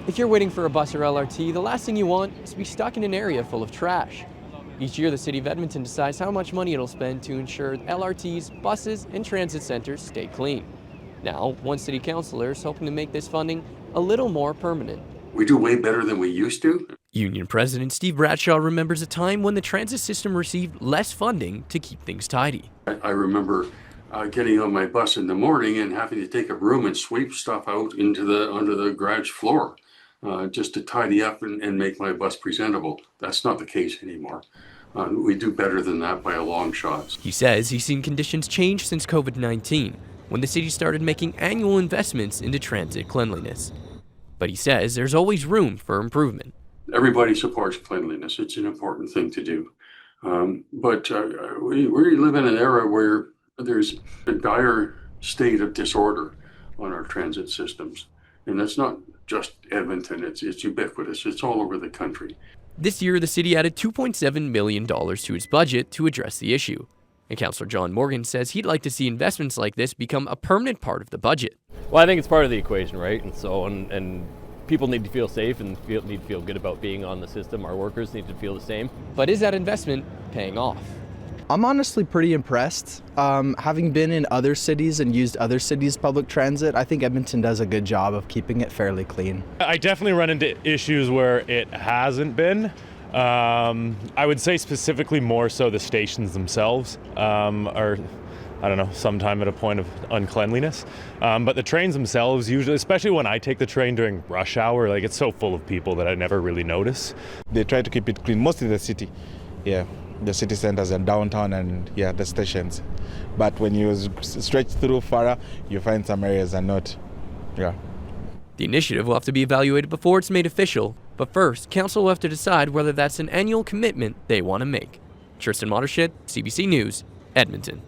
If you're waiting for a bus or LRT, the last thing you want is to be stuck in an area full of trash. Each year, the City of Edmonton decides how much money it'll spend to ensure LRTs, buses, and transit centers stay clean. Now, one city councillor is hoping to make this funding a little more permanent. We do way better than we used to. Union President Steve Bradshaw remembers a time when the transit system received less funding to keep things tidy. I remember getting on my bus in the morning and having to take a broom and sweep stuff out onto the garage floor just to tidy up and make my bus presentable. That's not the case anymore. We do better than that by a long shot. He says he's seen conditions change since COVID-19, when the city started making annual investments into transit cleanliness. But he says there's always room for improvement. Everybody supports cleanliness. It's an important thing to do. But we live in an era where there's a dire state of disorder on our transit systems. And that's not just Edmonton, it's ubiquitous. It's all over the country. This year, the city added $2.7 million to its budget to address the issue. And Councillor John Morgan says he'd like to see investments like this become a permanent part of the budget. Well, I think it's part of the equation, right? And people need to feel safe and need to feel good about being on the system. Our workers need to feel the same. But is that investment paying off? I'm honestly pretty impressed. Having been in other cities and used other cities' public transit, I think Edmonton does a good job of keeping it fairly clean. I definitely run into issues where it hasn't been. I would say specifically more so the stations themselves are, I don't know, sometime at a point of uncleanliness. But the trains themselves usually, especially when I take the train during rush hour, like it's so full of people that I never really notice. They try to keep it clean, mostly the city. Yeah, the city centers and downtown and the stations. But when you stretch through further, you find some areas are not. Yeah. The initiative will have to be evaluated before it's made official, but first, council will have to decide whether that's an annual commitment they want to make. Tristan, Mottershead, CBC News, Edmonton.